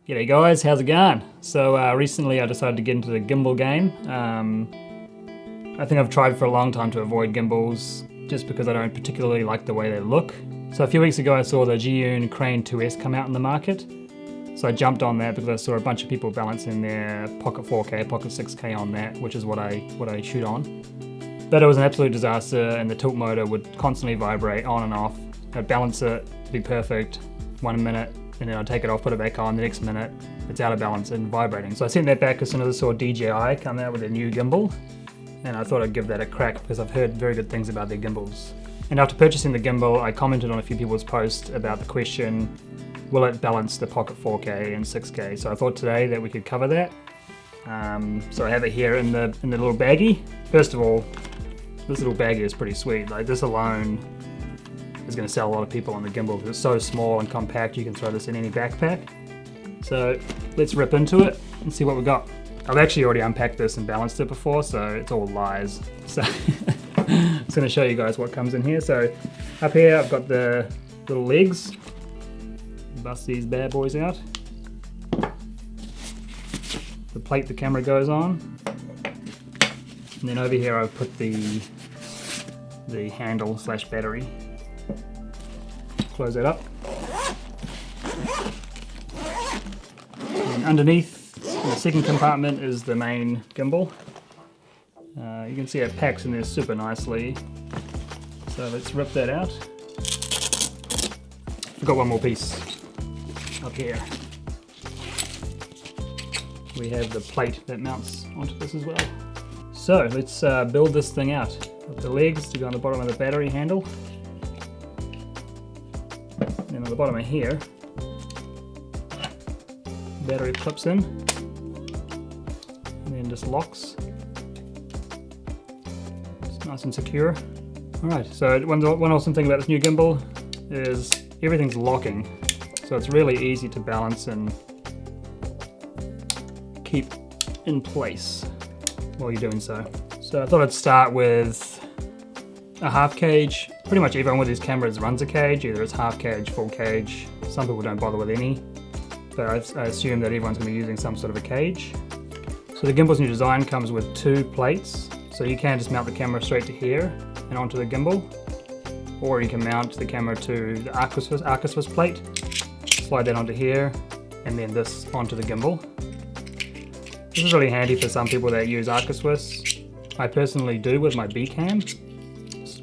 G'day guys, how's it going? So recently I decided to get into the gimbal game. I think I've tried for a long time to avoid gimbals just because I don't particularly like the way they look. So a few weeks ago I saw the DJI Crane 2S come out in the market. So I jumped on that because I saw a bunch of people balancing their Pocket 4K, Pocket 6K on that, which is what I shoot on. But it was an absolute disaster, and the tilt motor would constantly vibrate on and off. I'd balance it to be perfect 1 minute, and then I'd take it off, put it back on, the next minute it's out of balance and vibrating. So I sent that back as soon as I saw DJI come out with a new gimbal, and I thought I'd give that a crack because I've heard very good things about their gimbals. And after purchasing the gimbal, I commented on a few people's posts about the question, will it balance the Pocket 4K and 6K? So I thought today that we could cover that. So I have it here in the little baggie. First of all, this little baggie is pretty sweet. Like, this alone is going to sell a lot of people on the gimbal because it's so small and compact. You can throw this in any backpack. So let's rip into it and see what we got. I've actually already unpacked this and balanced it before, so it's all lies. So I'm just going to show you guys what comes in here. So up here I've got the little legs. Bust these bad boys out. The plate the camera goes on. And then over here I've put the handle slash battery. Close that up. And underneath, in the second compartment, is the main gimbal. You can see it packs in there super nicely. So let's rip that out. I've got one more piece up here. We have the plate that mounts onto this as well. So let's build this thing out. Got the legs to go on the bottom of the battery handle. And on the bottom of here, battery clips in and then just locks. It's nice and secure. Alright, so one awesome thing about this new gimbal is everything's locking. So it's really easy to balance and keep in place while you're doing so. So I thought I'd start with a half cage. Pretty much everyone with these cameras runs a cage, either it's half cage, full cage. Some people don't bother with any, but I assume that everyone's going to be using some sort of a cage. So the gimbal's new design comes with 2 plates, so you can just mount the camera straight to here and onto the gimbal, or you can mount the camera to the Arcus plate, slide that onto here, and then this onto the gimbal. This is really handy for some people that use Arcus. I personally do with my B cam,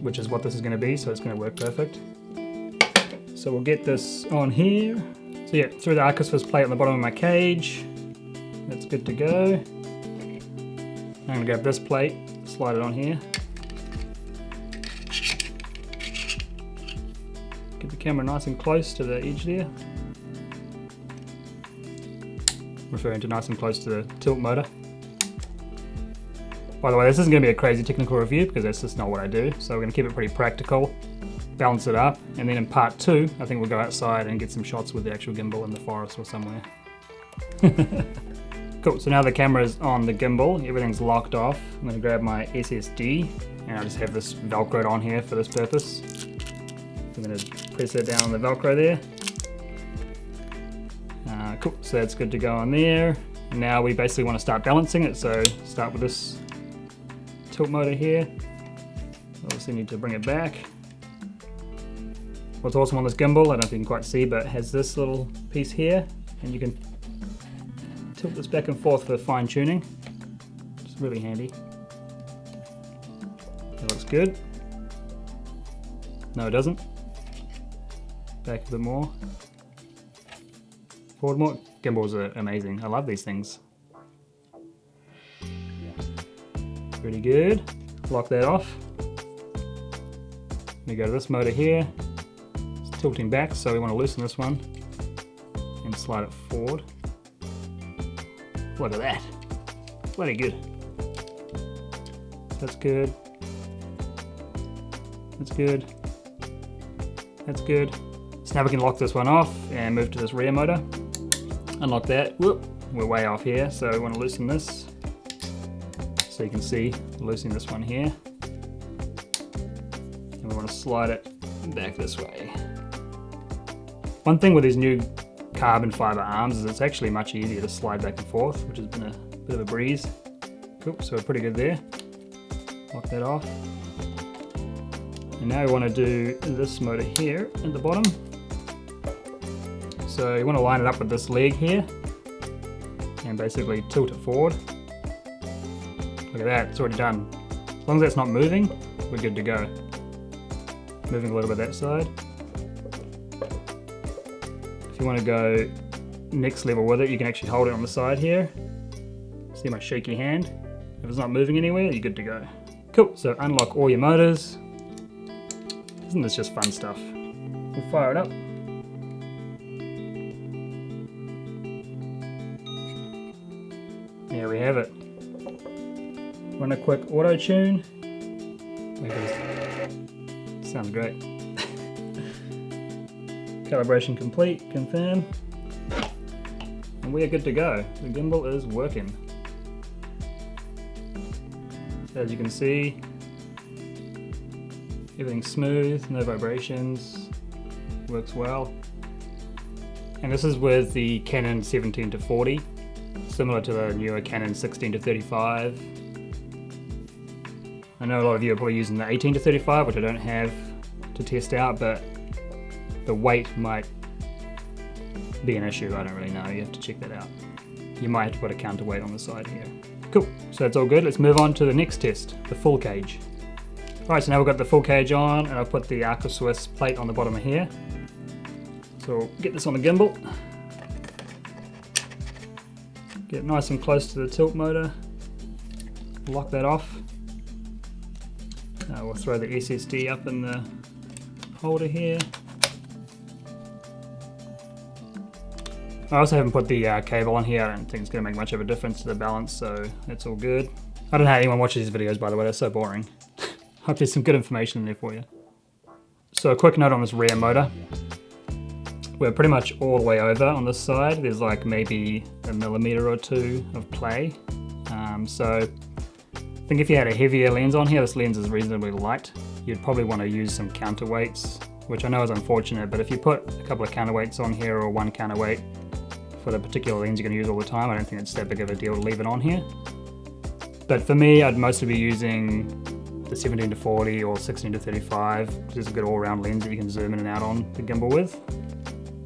which is what this is going to be, so it's going to work perfect. So we'll get this on here. So yeah, through the Arcus plate on the bottom of my cage. That's good to go. I'm going to grab this plate, slide it on here. Get the camera nice and close to the edge there. Referring to nice and close to the tilt motor. By the way, this isn't going to be a crazy technical review because that's just not what I do, so we're going to keep it pretty practical, balance it up, and then in part 2 I think we'll go outside and get some shots with the actual gimbal in the forest or somewhere. Cool, so now the camera's on the gimbal, everything's locked off. I'm going to grab my SSD and I just have this velcroed on here for this purpose. I'm going to press that down on the velcro there. Cool, so that's good to go on there. And now we basically want to start balancing it, so start with this tilt motor here. Obviously need to bring it back. What's awesome on this gimbal, I don't know if you can quite see, but it has this little piece here, and you can tilt this back and forth for fine tuning. It's really handy. That looks good. No, it doesn't. Back a bit more. Forward more. Gimbals are amazing. I love these things. Pretty good. Lock that off. We go to this motor here. It's tilting back, so we want to loosen this one and slide it forward. Look at that. Bloody good. That's good. That's good. That's good. So now we can lock this one off and move to this rear motor. Unlock that. Whoop. We're way off here, so we want to loosen this. So you can see, loosening this one here. And we want to slide it back this way. One thing with these new carbon fiber arms is it's actually much easier to slide back and forth, which has been a bit of a breeze. Cool, so we're pretty good there. Lock that off. And now we want to do this motor here at the bottom. So you want to line it up with this leg here and basically tilt it forward. Look at that, it's already done. As long as that's not moving, we're good to go. Moving a little bit that side. If you want to go next level with it, you can actually hold it on the side here. See my shaky hand? If it's not moving anywhere, you're good to go. Cool, so unlock all your motors. Isn't this just fun stuff? We'll fire it up. There we have it. Run a quick auto tune. Sounds great. Calibration complete, confirm. And we are good to go. The gimbal is working. So as you can see, everything's smooth, no vibrations, works well. And this is with the Canon 17-40, similar to the newer Canon 16-35. I know a lot of you are probably using the 18-35, which I don't have to test out, but the weight might be an issue. I don't really know. You have to check that out. You might have to put a counterweight on the side here. Cool, so that's all good. Let's move on to the next test, the full cage. Alright, so now we've got the full cage on, and I've put the Arc of Swiss plate on the bottom of here. So we'll get this on the gimbal. Get nice and close to the tilt motor. Lock that off. We'll throw the SSD up in the holder here. I also haven't put the cable on here. I don't think it's going to make much of a difference to the balance, so that's all good. I don't know how anyone watches these videos, by the way. They're so boring. Hope there's some good information in there for you. So a quick note on this rear motor. We're pretty much all the way over on this side. There's like maybe a millimeter or two of play. So I think if you had a heavier lens on here, this lens is reasonably light. You'd probably want to use some counterweights, which I know is unfortunate, but if you put a couple of counterweights on here or one counterweight for the particular lens you're going to use all the time, I don't think it's that big of a deal to leave it on here. But for me, I'd mostly be using the 17-40 or 16-35, which is a good all-round lens that you can zoom in and out on the gimbal with.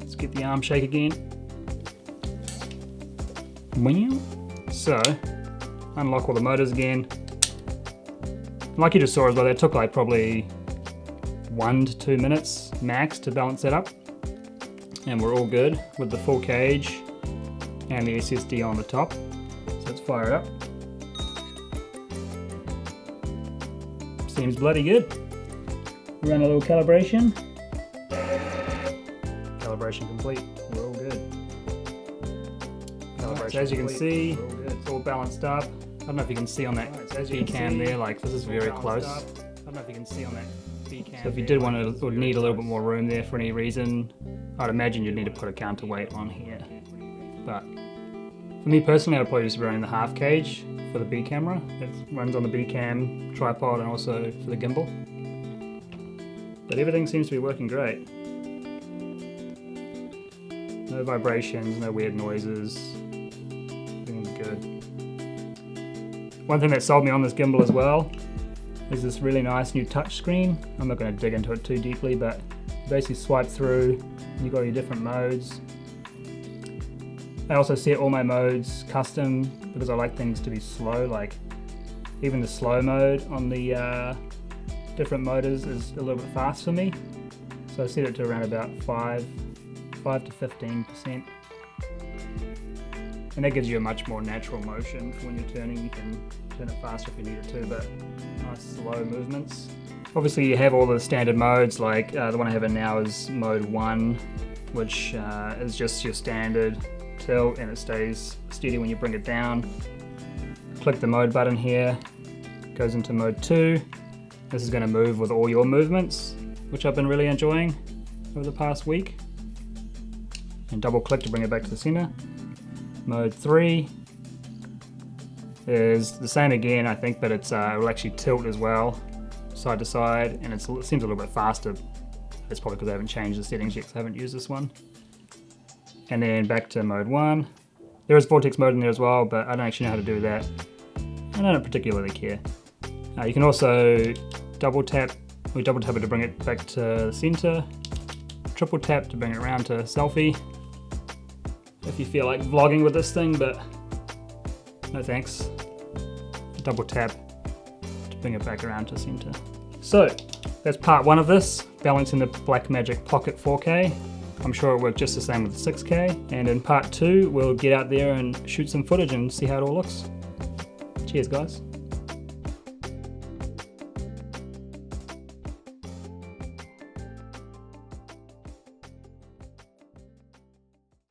Let's get the arm shake again. So, unlock all the motors again. Like you just saw as well, that took like probably 1 to 2 minutes max to balance that up. And we're all good with the full cage and the SSD on the top. So let's fire it up. Seems bloody good. Run a little calibration. Calibration complete. We're all good. Calibration so as you can see, it's all balanced up. I don't know if you can see on that B cam there, like this is very close. I don't know if you can see on that B cam. So if you did want to, or need a little bit more room there for any reason, I'd imagine you'd need to put a counterweight on here. But for me personally, I'd probably just be running the half cage for the B camera. It runs on the B cam tripod and also for the gimbal. But everything seems to be working great. No vibrations, no weird noises. Everything's good. One thing that sold me on this gimbal as well is this really nice new touch screen. I'm not going to dig into it too deeply, but you basically swipe through and you've got your different modes. I also set all my modes custom because I like things to be slow, like even the slow mode on the different motors is a little bit fast for me. So I set it to around about 5 to 15%. And that gives you a much more natural motion for when you're turning. You can turn it faster if you need it to, but nice slow movements. Obviously you have all the standard modes, like the one I have in now is mode 1, which is just your standard tilt and it stays steady when you bring it down. Click the mode button here, goes into mode 2. This is going to move with all your movements, which I've been really enjoying over the past week. And double click to bring it back to the center. Mode 3 is the same again, I think, but it will actually tilt as well, side to side, and it seems a little bit faster. It's probably because I haven't changed the settings yet, because I haven't used this one. and then back to mode 1. There is vortex mode in there as well, but I don't actually know how to do that. I don't particularly care. You can also double tap it to bring it back to center, triple tap to bring it around to selfie. If you feel like vlogging with this thing, but no thanks. Double tap to bring it back around to center. So that's part 1 of this, balancing the Blackmagic Pocket 4K. I'm sure it'll work just the same with the 6K. And in part 2, we'll get out there and shoot some footage and see how it all looks. Cheers, guys.